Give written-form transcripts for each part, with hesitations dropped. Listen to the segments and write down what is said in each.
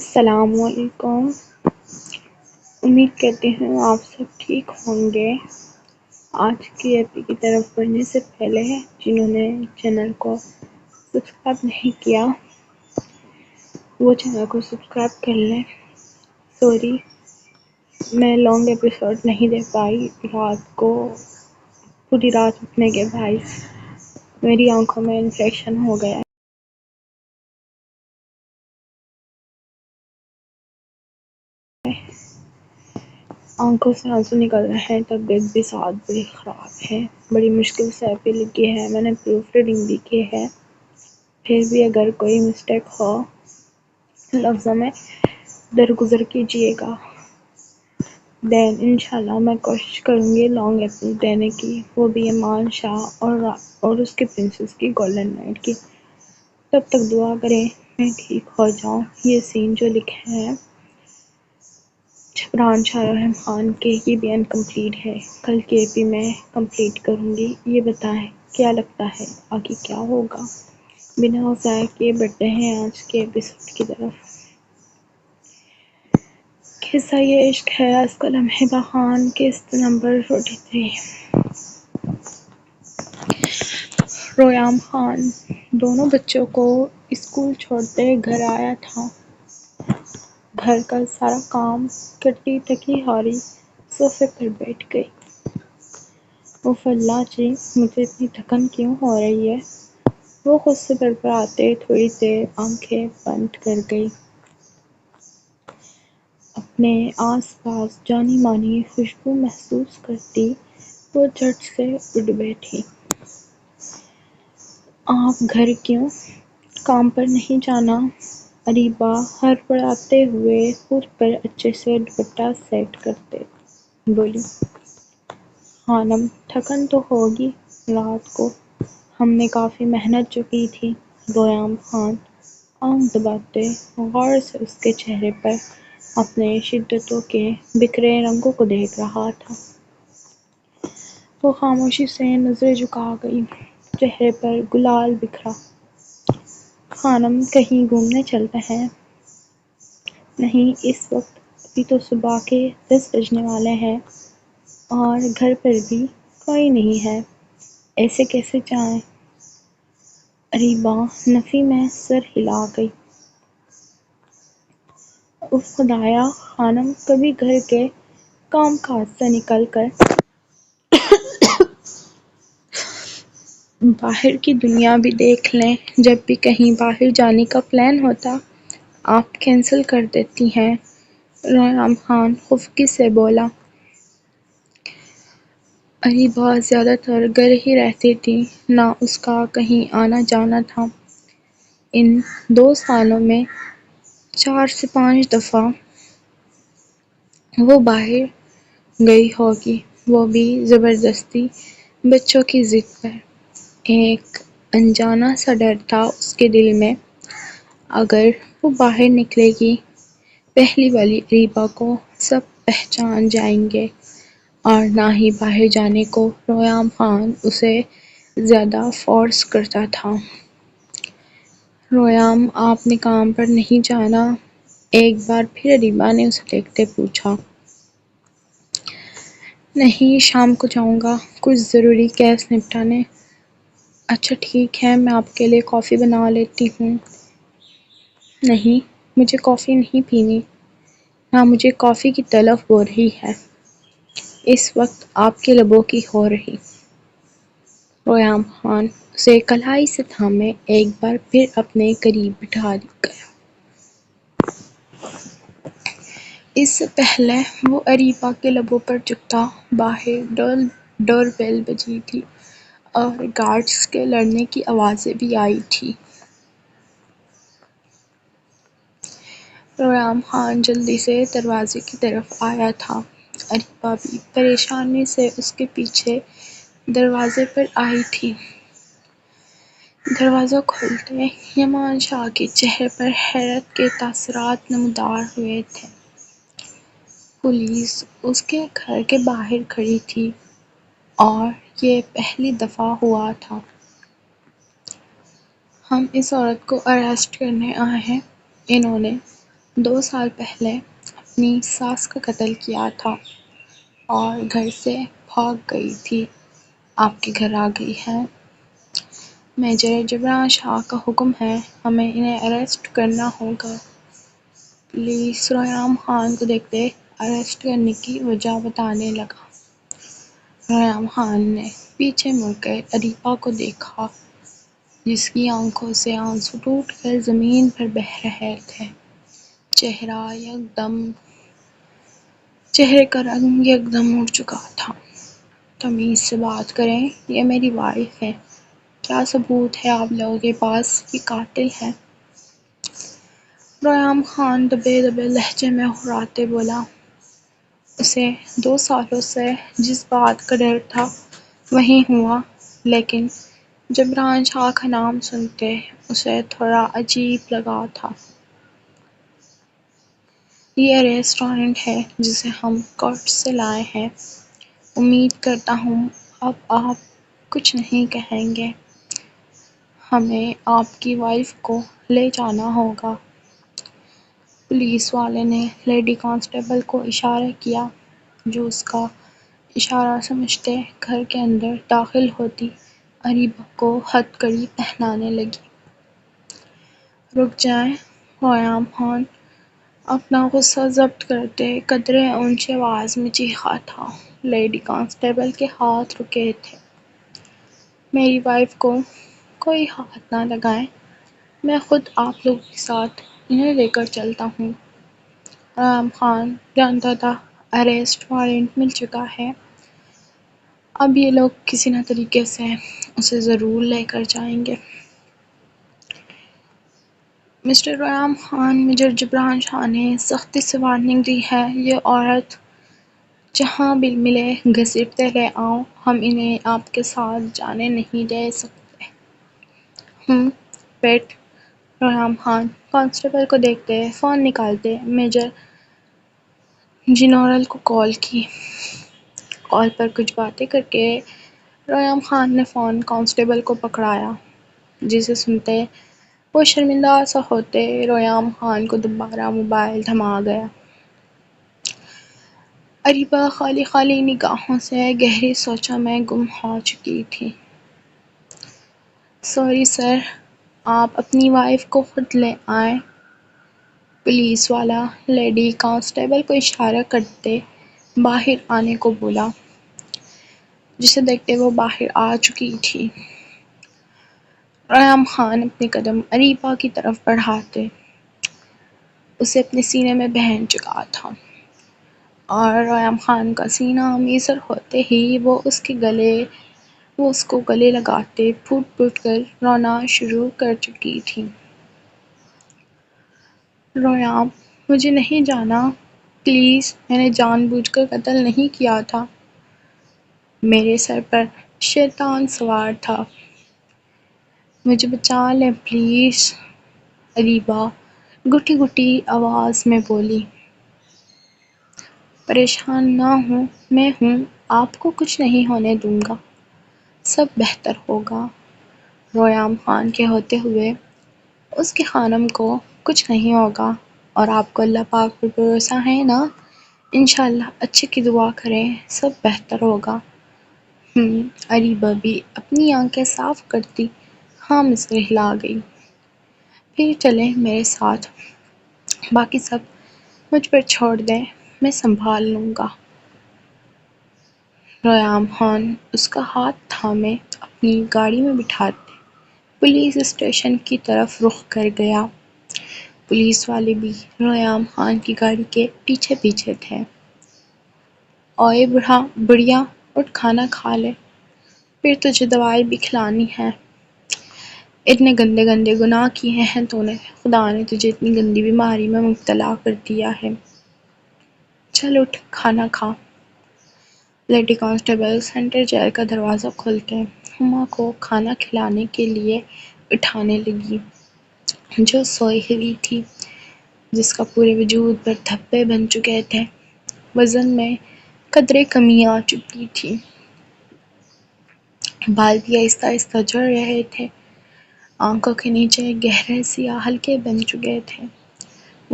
السلام علیکم۔ امید کرتی ہوں آپ سب ٹھیک ہوں گے۔ آج کی ایپی کی طرف بڑھنے سے پہلے جنہوں نے چینل کو سبسکرائب نہیں کیا وہ چینل کو سبسکرائب کر لیں۔ سوری میں لانگ ایپیسوڈ نہیں دے پائی، رات کو پوری رات اٹھنے کے باعث میری آنکھوں میں انفیکشن ہو گیا ہے۔ آنکھوں سے آنسو نکل رہے ہیں، طبیعت بھی ساتھ بڑی خراب ہے۔ بڑی مشکل سے ایپی لکھی ہے، میں نے پروف ریڈنگ بھی کی ہے۔ پھر بھی اگر کوئی مسٹیک ہو لفظوں میں درگزر کیجیے گا۔ دین انشاءاللہ میں کوشش کروں گی لانگ ایپی دینے کی، وہ بھی ایمان شاہ اور اس کی پرنسس کی گولڈن نائٹ کی۔ تب تک دعا کریں میں ٹھیک ہو جاؤں۔ یہ سین جو لکھے ہیں چھپران شاہ رحم خان کے، یہ بھی انکمپلیٹ ہے، کل کی ایپی میں کمپلیٹ کروں گی۔ یہ بتائیں کیا لگتا ہے آگے کیا ہوگا؟ بنا ضائع کیے بڑھتے ہیں آج کے ایپیسوڈ کی طرف۔ قصہ یہ عشق ہے از قلم ہبہ خان، قسط نمبر 43۔ رویام خان دونوں بچوں کو اسکول چھوڑتے گھر آیا تھا۔ گھر کا سارا کام کرتی تھکی ہاری صوفے پر بیٹھ گئی۔ اف اللہ جی، مجھے اتنی تھکن کیوں ہو رہی ہے؟ وہ خود سے بڑبڑاتے تھوڑی دیر آنکھیں بند کر گئی۔ اپنے آس پاس جانی مانی خوشبو محسوس کرتی وہ جھٹ سے اٹھ بیٹھی۔ آپ گھر کیوں؟ کام پر نہیں جانا؟ اریبہ ہڑبڑاتے ہوئے خود پر اچھے سے دوپٹہ سیٹ کرتے بولی۔ خانم تھکن تو ہوگی، رات کو ہم نے کافی محنت جو کی تھی۔ رویام خان آنکھ دباتے غور سے اس کے چہرے پر اپنے شدتوں کے بکھرے رنگوں کو دیکھ رہا تھا۔ وہ خاموشی سے نظریں جھکا گئی، چہرے پر گلال بکھرا۔ خانم کہیں گھومنے چلتے ہیں؟ نہیں اس وقت، ابھی تو صبح کے 10 بجنے والے ہیں اور گھر پر بھی کوئی نہیں ہے، ایسے کیسے جائیں؟ اریبہ نفی میں سر ہلا گئی۔ اف خدایا، خانم کبھی گھر کے کام کاج سے نکل کر باہر کی دنیا بھی دیکھ لیں۔ جب بھی کہیں باہر جانے کا پلان ہوتا آپ کینسل کر دیتی ہیں۔ رویام خان خفگی سے بولا۔ اریبہ زیادہ تر گھر ہی رہتی تھی، نہ اس کا کہیں آنا جانا تھا۔ ان 2 سالوں میں 4 سے 5 دفعہ وہ باہر گئی ہوگی، وہ بھی زبردستی بچوں کی ضد پر۔ ایک انجانا سا ڈر تھا اس کے دل میں، اگر وہ باہر نکلے گی پہلی والی اریبہ کو سب پہچان جائیں گے، اور نہ ہی باہر جانے کو رویام خان اسے زیادہ فورس کرتا تھا۔ رویام آپ نے کام پر نہیں جانا؟ ایک بار پھر اریبہ نے اسے دیکھتے پوچھا۔ نہیں شام کو جاؤں گا، کچھ ضروری کیس نپٹانے۔ اچھا ٹھیک ہے، میں آپ کے لیے کافی بنا لیتی ہوں۔ نہیں مجھے کافی نہیں پینی، نہ مجھے کافی کی طلب ہو رہی ہے اس وقت آپ کے لبوں کی ہو رہی۔ رویام خان اسے کلائی سے تھامے ایک بار پھر اپنے قریب بٹھا گیا۔ اس سے پہلے وہ اریبہ کے لبوں پر جھکتا۔ باہر ڈور بیل بجی تھی اور گارڈز کے لڑنے کی آوازیں بھی آئی تھیں۔ رویام خان جلدی سے دروازے کی طرف آیا تھا، اریبہ بھی پریشانی سے اس کے پیچھے دروازے پر آئی تھی۔ دروازہ کھولتے ایمان شاہ کے چہرے پر حیرت کے تاثرات نمودار ہوئے تھے۔ پولیس اس کے گھر کے باہر کھڑی تھی اور یہ پہلی دفعہ ہوا تھا۔ ہم اس عورت کو اریسٹ کرنے آئے ہیں، انہوں نے 2 سال پہلے اپنی ساس کا قتل کیا تھا اور گھر سے بھاگ گئی تھی، آپ کے گھر آ گئی ہے۔ میجر جبران شاہ کا حکم ہے، ہمیں انہیں اریسٹ کرنا ہوگا۔ پولیس ریحام خان کو دیکھتے اریسٹ کرنے کی وجہ بتانے لگا۔ ریحام خان نے پیچھے مڑ کر اریبہ کو دیکھا، جس کی آنکھوں سے آنسو ٹوٹ کر زمین پر بہہ رہے تھے۔ چہرے کا رنگ یکدم اڑ چکا تھا۔ تمیز سے بات کریں، یہ میری وائف ہے۔ کیا ثبوت ہے آپ لوگوں کے پاس؟ یہ قاتل ہے۔ ریحام خان دبے دبے لہجے میں ہراتے بولا، اسے 2 سالوں سے جس بات کا ڈر تھا وہی ہوا، لیکن جبران شاہ کا نام سنتے اسے تھوڑا عجیب لگا تھا۔ یہ اریسٹ وارنٹ ہے جسے ہم کورٹ سے لائے ہیں۔ امید کرتا ہوں اب آپ کچھ نہیں کہیں گے۔ ہمیں آپ کی وائف کو لے جانا ہوگا۔ پولیس والے نے لیڈی کانسٹیبل کو اشارہ کیا، جو اس کا اشارہ سمجھتے گھر کے اندر داخل ہوتی اریبہ کو ہتھ کڑی پہنانے لگی۔ رک جائیں، ریحام خان اپنا غصہ ضبط کرتے قدرے اونچی آواز میں چیخا تھا۔ لیڈی کانسٹیبل کے ہاتھ رکے تھے۔ میری وائف کو کوئی ہاتھ نہ لگائے، میں خود آپ لوگوں کے ساتھ انہیں لے کر چلتا ہوں۔ ریحام خان جانتا تھا اریسٹ وارنٹ مل چکا ہے، اب یہ لوگ کسی نہ طریقے سے اسے ضرور لے کر جائیں گے۔ مسٹر ریحام خان، میجر جبران شاہ نے سختی سے وارننگ دی ہے، یہ عورت جہاں بھی ملے گھسیٹتے لے آؤ، ہم انہیں آپ کے ساتھ جانے نہیں دے سکتے۔ پیٹ ریحام خان کانسٹیبل کو دیکھتے فون نکالتے میجر جنرل کو کال کی۔ کال پر کچھ باتیں کر کے ریحام خان نے فون کانسٹیبل کو پکڑایا، جسے سنتے وہ شرمندہ سا ہوتے ریحام خان کو دوبارہ موبائل تھما گیا۔ اریبہ خالی خالی نگاہوں سے گہری سوچوں میں گم ہو چکی تھی۔ سوری سر، آپ اپنی وائف کو خود لے آئیں۔ پولیس والا لیڈی کانسٹیبل کو اشارہ کرتے باہر آنے کو بولا، جسے دیکھتے وہ باہر آ چکی تھی۔ ریحام خان اپنے قدم اریبہ کی طرف بڑھاتے اسے اپنے سینے میں بہن چکا تھا، اور ریحام خان کا سینہ میسر ہوتے ہی وہ اس کو گلے لگاتے پھوٹ پھوٹ کر رونا شروع کر چکی تھی۔ ریحام، مجھے نہیں جانا، پلیز، میں نے جان بوجھ کر قتل نہیں کیا تھا۔ میرے سر پر شیطان سوار تھا، مجھے بچا لیں پلیز، اریبہ گھٹی گھٹی آواز میں بولی۔ پریشان نہ ہوں، میں ہوں، آپ کو کچھ نہیں ہونے دوں گا، سب بہتر ہوگا۔ ریحام خان کے ہوتے ہوئے اس کی خانم کو کچھ نہیں ہوگا، اور آپ کو اللہ پاک پر بھروسہ ہے نا؟ انشاءاللہ اچھے کی دعا کریں، سب بہتر ہوگا۔ اریبہ بھی اپنی آنکھیں صاف کرتی ہاں میں سر ہلا گئی۔ پھر چلیں میرے ساتھ، باقی سب مجھ پر چھوڑ دیں، میں سنبھال لوں گا۔ ریحام خان اس کا ہاتھ تھامے اپنی گاڑی میں بٹھاتے پولیس اسٹیشن کی طرف رخ کر گیا۔ پولیس والے بھی ریحام خان کی گاڑی کے پیچھے پیچھے تھے۔ اوئے بڑھیا، اٹھ کھانا کھا لے، پھر تجھے دوائی بھی کھلانی ہے۔ اتنے گندے گندے گناہ کیے ہیں تو نے، خدا نے تجھے اتنی گندی بیماری میں مبتلا کر دیا ہے۔ چل اٹھ کھانا کھا۔ لیڈی کانسٹیبل سینٹرل جیل کا دروازہ کھولتے ہما کو کھانا کھلانے کے لیے اٹھانے لگی، جو سوئی ہوئی تھی، جس کا پورے وجود پر دھبے بن چکے تھے، وزن میں قدرے کمی آ چکی تھی، بال بھی آہستہ آہستہ جھڑ رہے تھے، آنکھوں کے نیچے گہرے سیاہ حلقے بن چکے تھے۔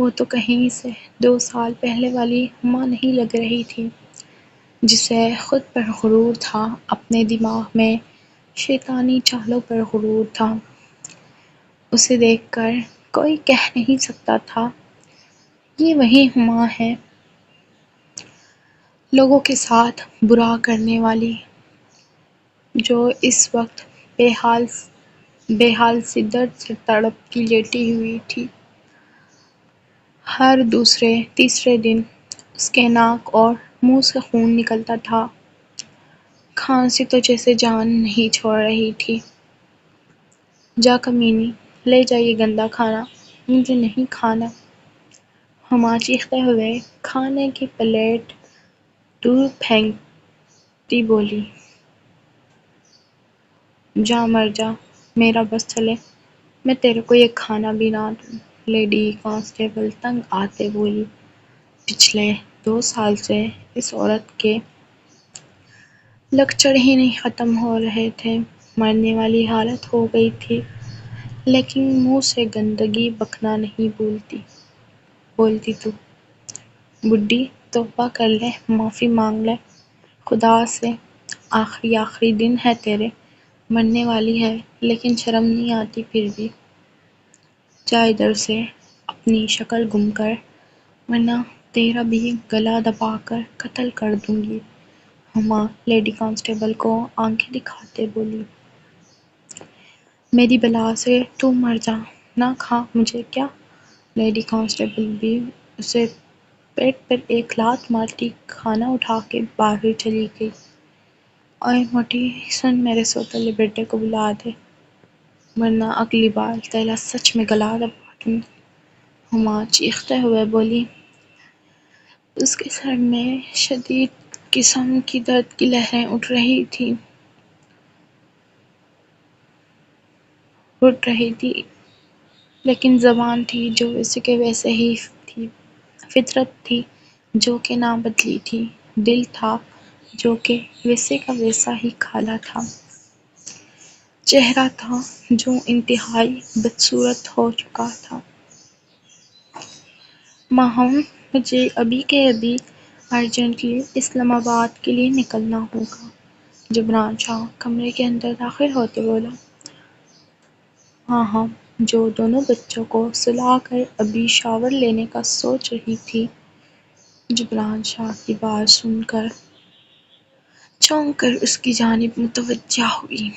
وہ تو کہیں سے 2 سال پہلے والی ہما نہیں لگ رہی تھی، جسے خود پر غرور تھا، اپنے دماغ میں شیطانی چالوں پر غرور تھا۔ اسے دیکھ کر کوئی کہہ نہیں سکتا تھا یہ وہی ہما ہے، لوگوں کے ساتھ برا کرنے والی، جو اس وقت بے حال سی درد سے تڑپتی لیٹی ہوئی تھی۔ ہر دوسرے تیسرے دن اس کے ناک اور منہ سے خون نکلتا تھا، کھانسی تو جیسے جان نہیں چھوڑ رہی تھی۔ جا کمینی، لے جا یہ گندا کھانا، مجھے نہیں کھانا۔ ہما چیختے ہوئے کھانے کی پلیٹ دور پھینکتی بولی، جا مر جا، میرا بس چلے، میں تیرے کو یہ کھانا بھی نہ دوں۔ لیڈی کانسٹیبل تنگ آتے بولی، پچھلے 2 سال سے اس عورت کے لکچر ہی نہیں ختم ہو رہے تھے، مرنے والی حالت ہو گئی تھی، لیکن منہ سے گندگی بکنا نہیں بولتی تو۔ بڈھی توبہ کر لے، معافی مانگ لے خدا سے، آخری دن ہے تیرے، مرنے والی ہے لیکن شرم نہیں آتی پھر بھی۔ جا ادھر سے، اپنی شکل گم کر، ورنہ تیرا بھی گلا دبا کر قتل کر دوں گی۔ ہما لیڈی کانسٹیبل کو آنکھیں دکھاتے بولی، میری بلا سے تو مر جا، نہ کھا مجھے کیا؟ لیڈی کانسٹیبل بھی اسے پیٹ پر ایک لات مارتی کھانا اٹھا کے باہر چلی گئی۔ اوئے موٹی سن، میرے سوتیلے بیٹے کو بلا دے، ورنہ اگلی بار تیرا سچ میں گلا دبا دوں گی۔ ہما چیختے ہوئے بولی۔ اس کے سر میں شدید قسم کی درد کی لہریں اٹھ رہی تھیں، لیکن زبان تھی جو ویسے کے ویسے ہی تھی، فطرت تھی جو کہ نہ بدلی تھی، دل تھا جو کہ ویسے کا ویسا ہی کالا تھا، چہرہ تھا جو انتہائی بدصورت ہو چکا تھا۔ ماہم، مجھے ابھی کے ابھی ارجنٹلی اسلام آباد کے لیے نکلنا ہوگا۔ جبران شاہ کمرے کے اندر داخل ہوتے بولا۔ ماہم، جو دونوں بچوں کو سلا کر ابھی شاور لینے کا سوچ رہی تھی، جبران شاہ کی بات سن کر چونک کر اس کی جانب متوجہ ہوئی۔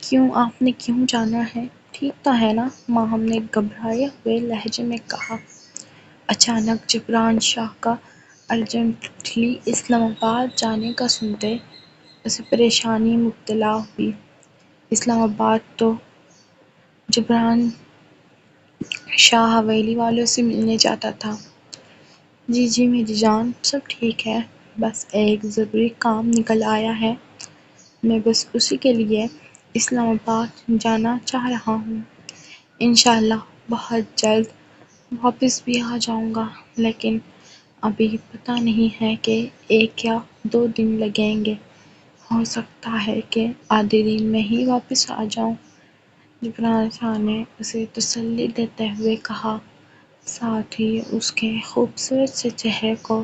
کیوں، آپ نے کیوں جانا ہے؟ ٹھیک تو ہے نا؟ ماہم نے گھبرائے ہوئے لہجے میں کہا۔ اچانک جبران شاہ کا ارجنٹلی اسلام آباد جانے کا سنتے اسے پریشانی مبتلا ہوئی۔ اسلام آباد تو جبران شاہ حویلی والوں سے ملنے جاتا تھا۔ جی میری جان، سب ٹھیک ہے، بس ایک ضروری کام نکل آیا ہے، میں بس اسی کے لیے اسلام آباد جانا چاہ رہا ہوں۔ انشاءاللہ بہت جلد واپس بھی آ جاؤں گا، لیکن ابھی پتہ نہیں ہے کہ 1 یا 2 دن لگیں گے، ہو سکتا ہے کہ آدھے دن میں ہی واپس آ جاؤں۔ جبران شاہ نے اسے تسلی دیتے ہوئے کہا، ساتھ ہی اس کے خوبصورت سے چہرے کو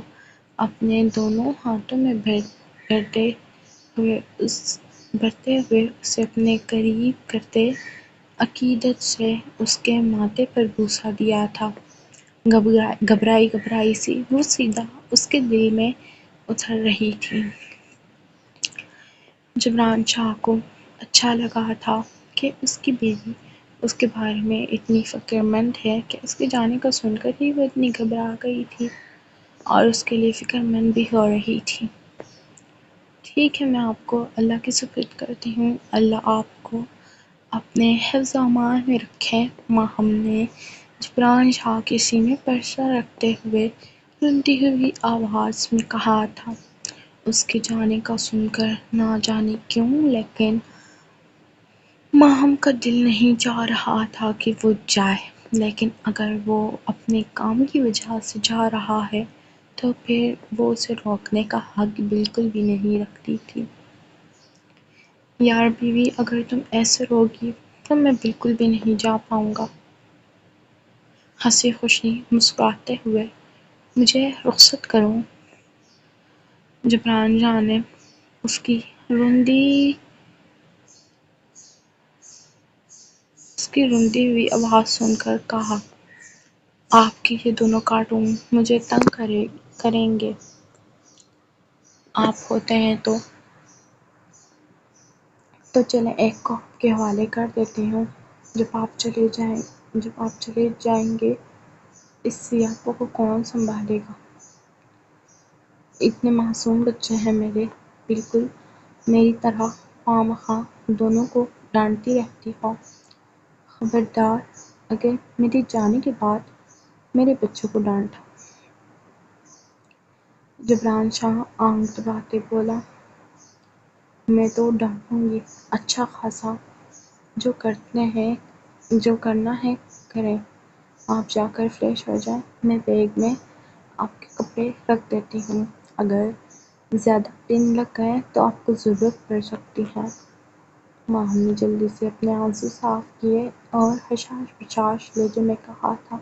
اپنے دونوں ہاتھوں میں بھرتے ہوئے اسے اپنے قریب کرتے عقیدت سے اس کے ماتھے پر بوسہ دیا تھا۔ گھبرائی سی وہ صدا اس کے دل میں اتر رہی تھی۔ جبران شاہ کو اچھا لگا تھا کہ اس کی بیوی اس کے بارے میں اتنی فکر مند ہے کہ اس کے جانے کا سن کر ہی وہ اتنی گھبرا گئی تھی اور اس کے لیے فکر مند بھی ہو رہی تھی۔ ٹھیک ہے، میں آپ کو اللہ کے سپرد کرتی ہوں، اللہ آپ کو اپنے حفظ و امان میں رکھے۔ ماہم نے جبران شاہ کے سینے پر سر رکھتے ہوئے رنتی ہوئی آواز میں کہا تھا۔ اس کے جانے کا سن کر نہ جانے کیوں لیکن ماہم کا دل نہیں چاہ رہا تھا کہ وہ جائے، لیکن اگر وہ اپنے کام کی وجہ سے جا رہا ہے تو پھر وہ اسے روکنے کا حق بالکل بھی نہیں رکھتی تھی۔ یار بیوی، اگر تم ایسے روگی تو میں بالکل بھی نہیں جا پاؤں گا۔ ہنسی خوشی مسکراتے ہوئے مجھے رخصت کرو۔ جبران جان نے اس کی روندی ہوئی آواز سن کر کہا، آپ کے یہ دونوں کارٹون مجھے تنگ کریں گے۔ آپ ہوتے ہیں تو چلیں ایک کو آپ کے حوالے کر دیتی ہوں۔ جب آپ چلے جائیں گے اس سیاپوں کو کون سنبھالے گا؟ اتنے معصوم بچے ہیں میرے، بالکل میری طرح خواہ مخواہ دونوں کو ڈانٹتی رہتی ہو۔ خبردار اگر میرے جانے کے بعد میرے بچوں کو ڈانٹا۔ جبران شاہ آنکھ دباتے بولا، میں تو ڈانٹوں گی اچھا خاصا، جو کرنا ہے کریں۔ آپ جا کر فریش ہو جائیں، میں بیگ میں آپ کے کپڑے رکھ دیتی ہوں، اگر زیادہ دن لگ گئے تو آپ کو ضرورت پڑ سکتی ہے۔ ماہم نے جلدی سے اپنے آنسو صاف کیے اور حشاش پشاش لہجے میں کہا تھا،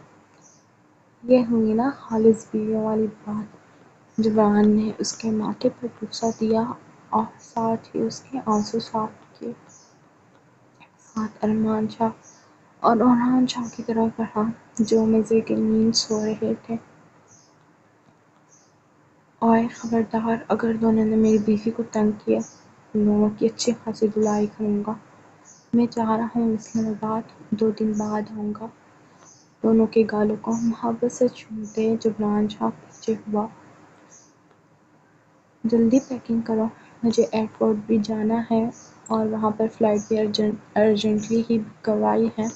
یہ ہوئی نا خالص بیویوں والی بات۔ جبران نے اس کے ماتھے پر بوسہ دیا اور ساتھ ہی اس کے آنسو صاف کیے۔ ہاتھ ارمان شاہ اور اورحان شاہ کی طرف بڑھا جو مزے کی نیند سو رہے تھے۔ اوئے خبردار اگر دونوں نے میری بیوی کو تنگ کیا، تم دونوں کی اچھی خاصی دھلائی کروں گا۔ میں جا رہا ہوں اسلام آباد، 2 دن بعد آؤں گا۔ دونوں کے گالوں کو محبت سے چومتے جبران شاہ پیچھے ہوا۔ جلدی پیکنگ کرو، مجھے ایئرپورٹ بھی جانا ہے اور وہاں پر فلائٹ بھی ارجنٹلی ہی بک کروائی ہے،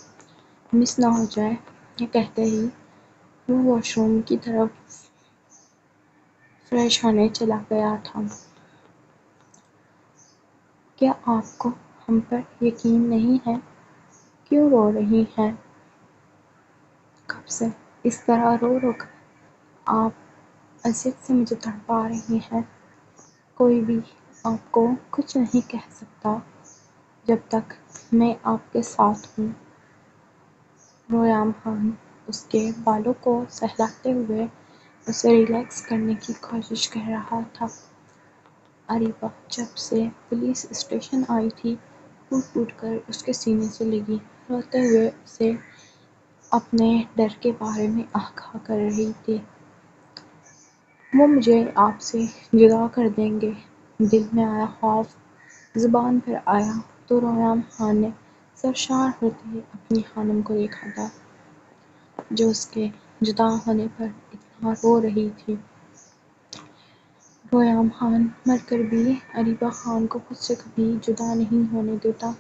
مس نہ ہو جائے۔ یہ کہتے ہی وہ واش روم کی طرف فریش ہونے چلا گیا تھا۔ کیا آپ کو ہم پر یقین نہیں ہے؟ کیوں رو رہی ہیں؟ کب سے اس طرح رو کر آپ اذیت سے مجھے تڑپا رہی ہیں۔ کوئی بھی آپ کو کچھ نہیں کہہ سکتا جب تک میں آپ کے ساتھ ہوں۔ ریحام خان اس کے بالوں کو سہلاتے ہوئے اسے ریلیکس کرنے کی کوشش کر رہا تھا۔ اریبہ جب سے پولیس اسٹیشن آئی تھی پھوٹ پھوٹ کر اس کے سینے سے لگی، روتے ہوئے اسے اپنے ڈر کے بارے میں آگاہ کر رہی تھی۔ وہ مجھے آپ سے جدا کر دیں گے۔ دل میں آیا خوف زبان پر آیا تو ریحام خان نے سرشار ہوتے اپنی خانم کو دیکھا تھا جو اس کے جدا ہونے پر اتنا رو رہی تھی۔ ریحام خان مر کر بھی اریبہ خان کو خود سے کبھی جدا نہیں ہونے دیتا۔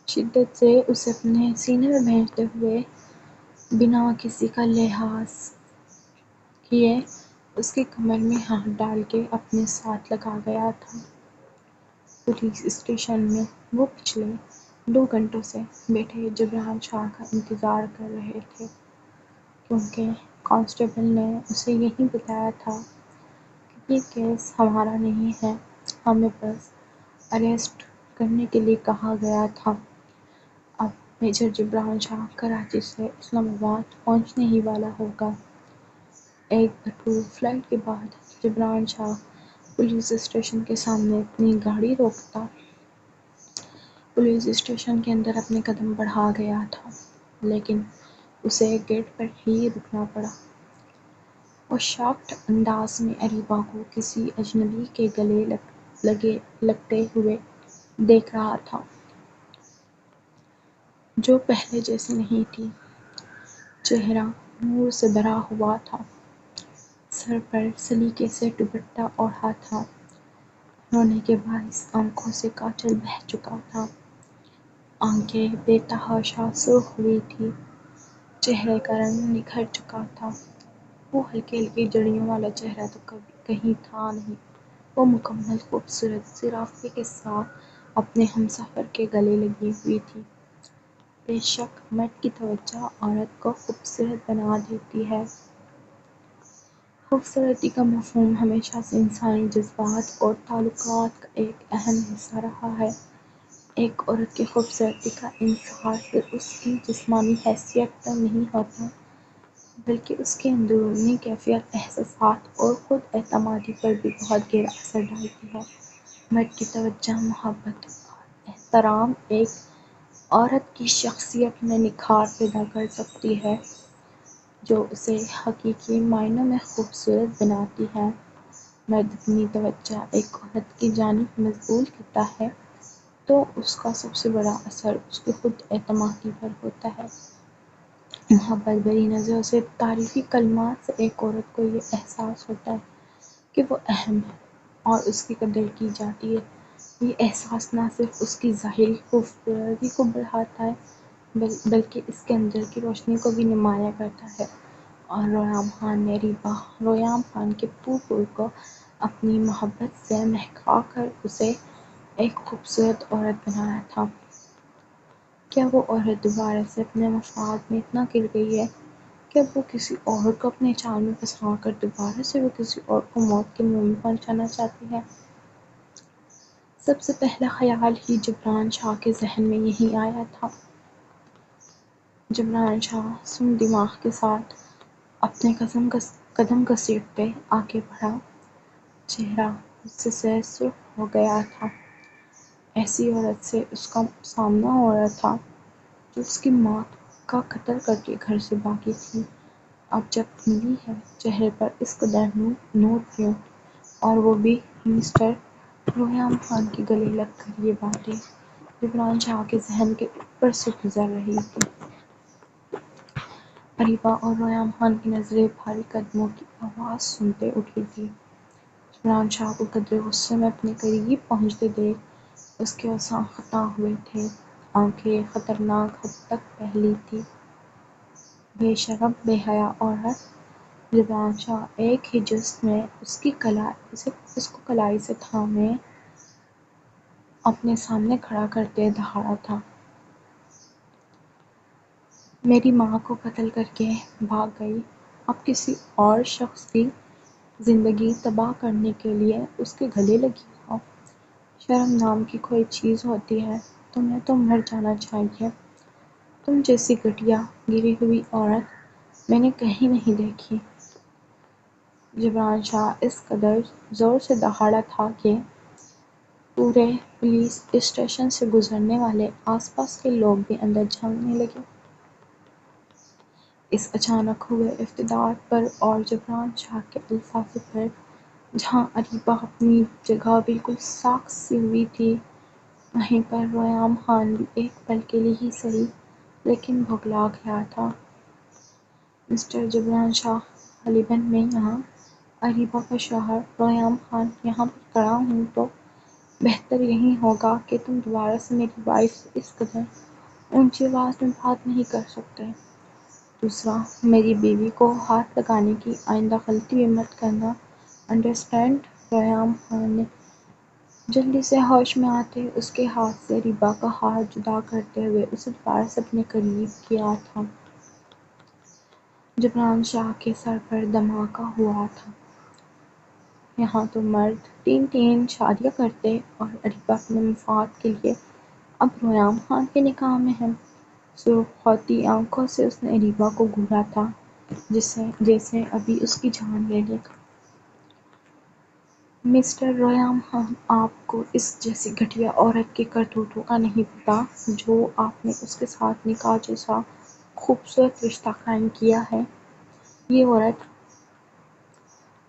شدت سے اسے اپنے سینے میں بھیجتے ہوئے بنا کسی کا لحاظ کیے اس کی کمر میں ہاتھ ڈال کے اپنے ساتھ لگا گیا تھا۔ پولیس اسٹیشن میں وہ پچھلے 2 گھنٹوں سے بیٹھے جبران شاہ کا انتظار کر رہے تھے، کیونکہ کانسٹیبل نے اسے یہی بتایا تھا کہ یہ کیس ہمارا نہیں ہے، ہمیں بس اریسٹ کرنے کے لیے کہا گیا تھا۔ اب میجر جبران شاہ کراچی سے اسلام آباد پہنچنے ہی والا ہوگا۔ ایک بھرپور فلائٹ کے بعد جبران شاہ پولیس اسٹیشن کے سامنے اپنی گاڑی روکتا پولیس اسٹیشن کے اندر اپنے قدم بڑھا گیا تھا، لیکن اسے گیٹ پر ہی رکنا پڑا۔ وہ شاکڈ انداز میں اریبہ کو کسی اجنبی کے گلے لگتے ہوئے دیکھ رہا تھا جو پہلے جیسی نہیں تھی۔ چہرہ نور سے بھرا ہوا تھا، سر پر سلیقے سے دوپٹہ اوڑھا تھا، رونے کے باعث آنکھوں سے کاجل بہہ چکا تھا، آنکھیں بے تحاشا سرخ ہوئی تھیں، چہرے کا رنگ نکھر چکا تھا۔ وہ ہلکی ہلکی جڑیوں والا چہرہ تو کہیں تھا نہیں، وہ مکمل خوبصورت زرافے کے ساتھ اپنے ہمسفر کے گلے لگی ہوئی تھی۔ بے شک مرد کی توجہ عورت کو خوبصورت بنا دیتی ہے۔ خوبصورتی کا مفہوم ہمیشہ سے انسانی جذبات اور تعلقات کا ایک اہم حصہ رہا ہے۔ ایک عورت کی خوبصورتی کا انحصار صرف اس کی جسمانی حیثیت پر نہیں ہوتا بلکہ اس کی اندرونی کیفیت، احساسات اور خود اعتمادی پر بھی بہت گہرا اثر ڈالتی ہے۔ مرد کی توجہ، محبت اور احترام ایک عورت کی شخصیت میں نکھار پیدا کر سکتی ہے، جو اسے حقیقی معنوں میں خوبصورت بناتی ہے۔ مرد اپنی توجہ ایک عورت کی جانب مبذول کرتا ہے تو اس کا سب سے بڑا اثر اس کی خود اعتمادی پر ہوتا ہے۔ محبت بھری نظروں سے، تعریفی کلمات سے ایک عورت کو یہ احساس ہوتا ہے کہ وہ اہم ہے اور اس کی قدر کی جاتی ہے۔ یہ احساس نہ صرف اس کی ظاہری خوبصورتی کو بڑھاتا ہے بلکہ اس کے اندر کی روشنی کو بھی نمایاں کرتا ہے۔ اور ریحام خان نے ریحام خان کے پھوپھو کو اپنی محبت سے مہکا کر اسے ایک خوبصورت عورت بنایا تھا۔ کیا وہ عورت دوبارہ سے اپنے مفاد میں اتنا گر گئی ہے کہ اب وہ کسی اور کو اپنے جال میں پھنسا کر دوبارہ سے وہ کسی اور کو موت کے منہ میں پہنچانا چاہتی ہے؟ سب سے پہلا خیال ہی جبران شاہ کے ذہن میں یہی آیا تھا۔ جبران شاہ سن دماغ کے ساتھ اپنے قدم گھسیٹتے آگے بڑھا۔ چہرہ غصے سے سرخ ہو گیا تھا۔ ایسی عورت سے اس کا سامنا ہو رہا تھا جو اس کی ماں کا قتل کر کے گھر سے بھاگی تھی، اب جب ملی ہے، چہرے پر اس قدر نور کیوں؟ اور وہ بھی مسٹر ریحام خان کے گلے لگ کر۔ یہ باتیں جبران شاہ کے ذہن کے اوپر سے گزر رہی تھیں۔ اریبہ اور ریحام خان کی نظریں بھاری قدموں کی آواز سنتے اٹھی تھیں۔ جبران شاہ کو قدرے غصے میں اپنے قریب پہنچتے دیکھ اس کے اعصاب ختم ہوئے تھے، آنکھیں خطرناک حد تک پھیلی تھیں۔ بے شرم، بے حیا عورت! جبران شاہ ایک ہی جست میں اس کو کلائی سے تھامے اپنے سامنے کھڑا کرتے دہاڑا تھا۔ میری ماں کو قتل کر کے بھاگ گئی، اب کسی اور شخص کی زندگی تباہ کرنے کے لیے اس کے گلے لگی ہو؟ شرم نام کی کوئی چیز ہوتی ہے؟ تمہیں تو مر جانا چاہیے۔ تم جیسی گھٹیا، گری ہوئی عورت میں نے کہیں نہیں دیکھی۔ جبران شاہ اس قدر زور سے دہاڑا تھا کہ پورے پولیس اسٹیشن سے گزرنے والے آس پاس کے لوگ بھی اندر جھانکنے لگے۔ اس اچانک ہوئے ارتداد پر اور جبران شاہ کے الفاظ پر جہاں اریبہ اپنی جگہ بالکل ساکت سی ہوئی تھی، وہیں پر ریحام خان بھی ایک پل کے لیے ہی صحیح لیکن بھگلا گیا تھا۔ مسٹر جبران شاہ، غالباً میں یہاں اریبہ کا شوہر ریحام خان یہاں پر کھڑا ہوں تو بہتر یہی ہوگا کہ تم دوبارہ سے میری وائف سے اس قدر اونچی آواز میں بات نہیں کر سکتے۔ دوسرا، میری بیوی کو ہاتھ لگانے کی آئندہ غلطی بھی مت کرنا، انڈرسٹینڈ؟ ریحام خان نے جلدی سے ہوش میں آتے اس کے ہاتھ سے اریبہ کا ہاتھ جدا کرتے ہوئے اسے دوبارہ سے اپنے قریب کیا تھا۔ جبران شاہ کے سر پر دھماکہ ہوا تھا۔ یہاں تو مرد تین شادیاں کرتے اور اریبہ اپنے مفاد کے لیے اب ریحام خان کے نکاح میں ہے۔ سرخ ہوتی آنکھوں سے اس نے اریبہ کو گھورا تھا جیسے ابھی اس کی جان لے لے گا۔ مسٹر ریحام خان، آپ کو اس جیسی گھٹیا عورت کے کرتوتوں کا نہیں پتہ جو آپ نے اس کے ساتھ نکاح جیسا خوبصورت رشتہ قائم کیا ہے۔ یہ عورت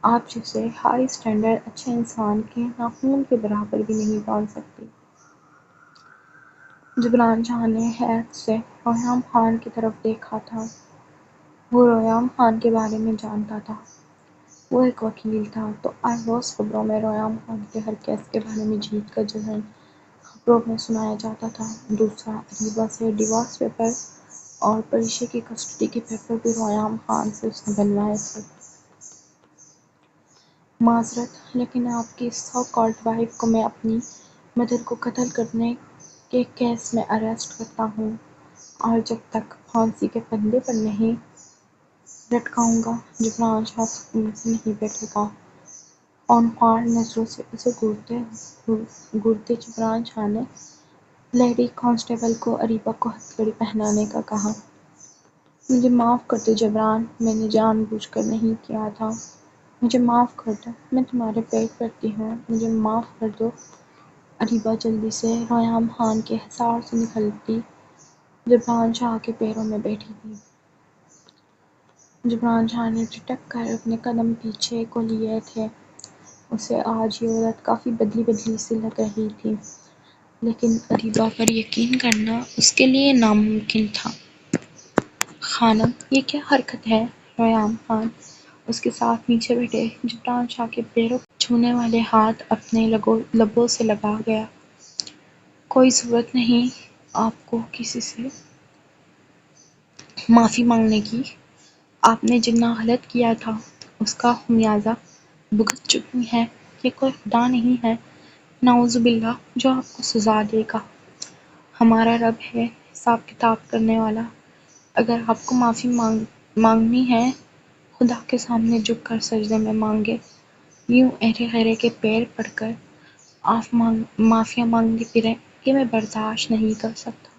آپ جیسے ہائی اسٹینڈرڈ اچھے انسان کے ناخن کے برابر بھی نہیں باندھ سکتی۔ جبران شاہ نے حیرت سے ریحام خان کی طرف دیکھا تھا۔ وہ ریحام خان کے بارے میں جانتا تھا۔ وہ ایک وکیل تھا تو ہر روز خبروں میں ریحام خان کے ہر کیس کے بارے میں جیت کا جشن خبروں میں سنایا جاتا تھا۔ دوسرا، اریبہ سے ڈیورس پیپر اور پریشے کی کسٹڈی کے پیپر بھی ریحام خان سے اس نے بنوائے تھے۔ معذرت، لیکن آپ کی سو کالڈ وائف کو میں اپنی مدر کو قتل کرنے کے کیس میں اریسٹ کرتا ہوں اور جب تک پھانسی کے پھندے پر نہیں لٹکاؤں گا، جبران شاہ سکون سے نہیں بیٹھے گا۔ خونخوار نظروں سے اسے گھورتے جبران شاہ نے لیڈی کانسٹیبل کو اریبہ کو ہتھکڑی پہنانے کا کہا۔ مجھے معاف کر دو جبران، میں نے جان بوجھ کر نہیں کیا تھا۔ مجھے معاف کر دو، میں تمہارے پیٹ پڑتی ہوں، مجھے معاف کر دو۔ اریبہ جلدی سے ریحام خان کے حصار سے نکلتی جبران شاہ کے پیروں میں بیٹھی تھی۔ جبران شاہ نے ٹھٹک کر اپنے قدم پیچھے کو لیے تھے۔ اسے آج یہ عورت کافی بدلی بدلی سی لگ رہی تھی، لیکن اریبہ پر یقین کرنا اس کے لیے ناممکن تھا۔ خانم، یہ کیا حرکت ہے؟ ریحام خان اس کے ساتھ نیچے بیٹھے جبران شاہ کے پیروں کو چھونے والے ہاتھ اپنے لبوں سے لگا گیا۔ کوئی ضرورت نہیں آپ کو کسی سے معافی مانگنے کی۔ آپ نے جتنا غلط کیا تھا اس کا خمیازہ بھگت چکی ہیں۔ یہ کوئی خدا نہیں ہے، نعوذ باللہ، جو آپ کو سزا دے گا۔ ہمارا رب ہے حساب کتاب کرنے والا۔ اگر آپ کو معافی مانگنی ہے، خدا کے سامنے جھک کر سجدے میں مانگے۔ یوں ایرے غیرے کے پیر پڑ کر آپ معافیاں مانگتے پھریں، یہ میں برداشت نہیں کر سکتا۔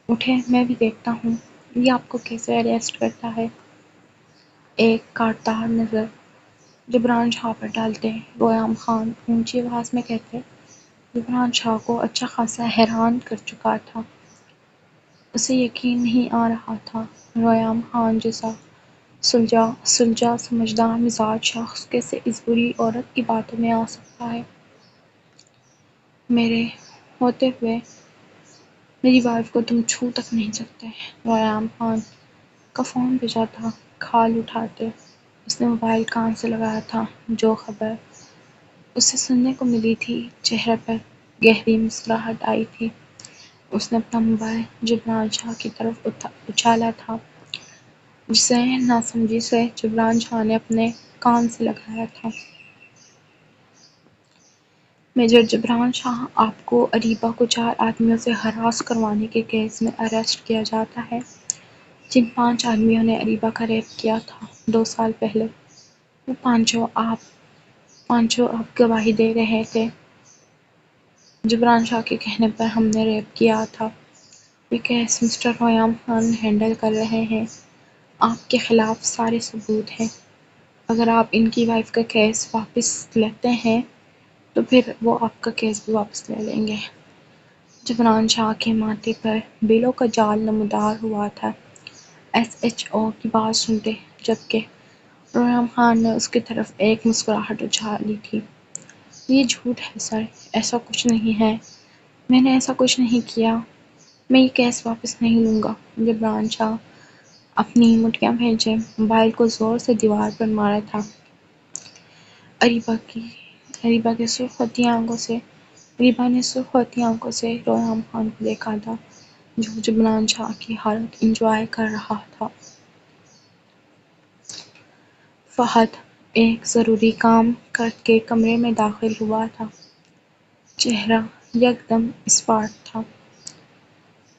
اٹھیں، میں بھی دیکھتا ہوں یہ آپ کو کیسے اریسٹ کرتا ہے۔ ایک کاٹدار نظر جبران شاہ پر ڈالتے ریحام خان اونچی آواز میں کہتے، جبران شاہ کو اچھا خاصا حیران کر چکا تھا۔ اسے یقین نہیں آ رہا تھا ریحام خان جیسا سلجھا سمجھدار مزاج شخص کیسے اس بری عورت کی باتوں میں آ سکتا ہے۔ میرے ہوتے ہوئے میری وائف کو تم چھو تک نہیں سکتے۔ ریحام خان کا فون بجا تھا۔ کال اٹھاتے اس نے موبائل کان سے لگایا تھا۔ جو خبر اسے سننے کو ملی تھی، چہرے پر گہری مسکراہٹ آئی تھی۔ اس نے اپنا موبائل جبران شاہ کی طرف اچھالا تھا، جسے ناسمجھی سے جبران شاہ نے اپنے کان سے لگایا تھا۔ میجر جبران شاہ، آپ کو اریبہ کو 4 آدمیوں سے ہراس کروانے کے کیس میں اریسٹ کیا جاتا ہے، جن 5 آدمیوں نے اریبہ کا ریپ کیا تھا 2 سال پہلے۔ وہ پانچوں آپ گواہی دے رہے تھے۔ جبران شاہ کے کہنے پر ہم نے ریپ کیا تھا۔ یہ case mister Reham Khan handle کر رہے ہیں۔ آپ کے خلاف سارے ثبوت ہیں۔ اگر آپ ان کی وائف کا کیس واپس لیتے ہیں تو پھر وہ آپ کا کیس بھی واپس لے لیں گے۔ جبران شاہ کے ماتھے پر بیلوں کا جال نمودار ہوا تھا۔ ایس ایچ او کی بات سنتے جبکہ ریحام خان نے اس کی طرف ایک مسکراہٹ اچھالی تھی۔ یہ جھوٹ ہے سر، ایسا کچھ نہیں ہے، میں نے ایسا کچھ نہیں کیا، میں یہ کیس واپس نہیں لوں گا۔ جبران شاہ اپنی مٹھیاں بھیجے موبائل کو زور سے دیوار پر مارا تھا۔ اریبہ نے سرخ ہوتی آنکھوں سے ریحام خان کو دیکھا تھا، جو جبران شاہ کی حالت انجوائے کر رہا تھا۔ فہد ایک ضروری کام کر کے کمرے میں داخل ہوا تھا۔ چہرہ یکدم اسپاٹ تھا۔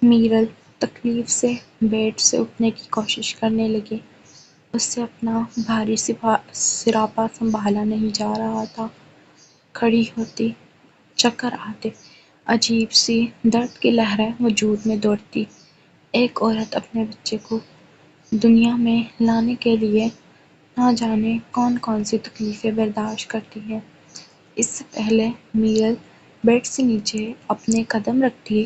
میرل تکلیف سے بیڈ سے اٹھنے کی کوشش کرنے لگی۔ اس سے اپنا بھاری سراپا سنبھالا نہیں جا رہا تھا۔ کھڑی ہوتی، چکر آتے، عجیب سی درد کی لہریں وجود میں دوڑتی۔ ایک عورت اپنے بچے کو دنیا میں لانے کے لیے نہ جانے کون کون سی تکلیفیں برداشت کرتی ہے۔ اس سے پہلے میرل بیڈ سے نیچے اپنے قدم رکھتی،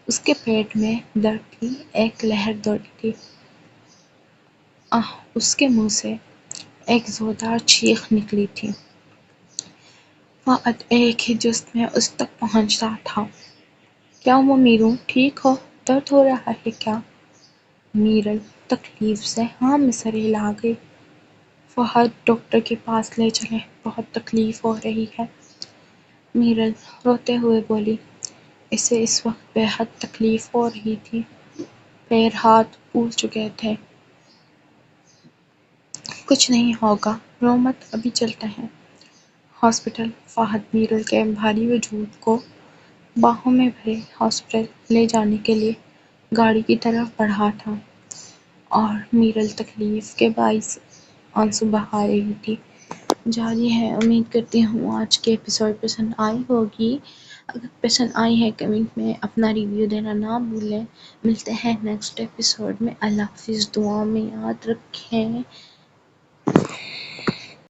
اس کے پیٹ میں درد کی ایک لہر دوڑی تھی۔ اس کے منہ سے ایک زوردار چیخ نکلی تھی۔ فہد ایک ہی جست میں اس تک پہنچا تھا۔ کیا ہوا میرو، ٹھیک ہو؟ درد ہو رہا ہے کیا؟ میرل تکلیف سے ہاں میں سر ہلا گئی۔ فہد ڈاکٹر کے پاس لے چلیں، بہت تکلیف ہو رہی ہے۔ میرل روتے ہوئے بولی، اسے اس وقت بے حد تکلیف ہو رہی تھی، پیر ہاتھ پھول چکے تھے۔ کچھ نہیں ہوگا، رو مت، ابھی چلتے ہیں ہاسپٹل۔ فہد میرل کے بھاری وجود کو باہوں میں بھرے ہاسپٹل لے جانے کے لیے گاڑی کی طرف بڑھا تھا، اور میرل تکلیف کے باعث آنسو بہا رہی تھی۔ جاری ہے، امید کرتی ہوں آج کے ایپیسوڈ پسند آئی ہوگی۔ اگر پسند آئی ہے کمنٹ میں اپنا ریویو دینا نہ بھولیں. ملتے ہیں نیکسٹ ایپیسوڈ میں. اللہ حافظ. دعا میں یاد رکھیں.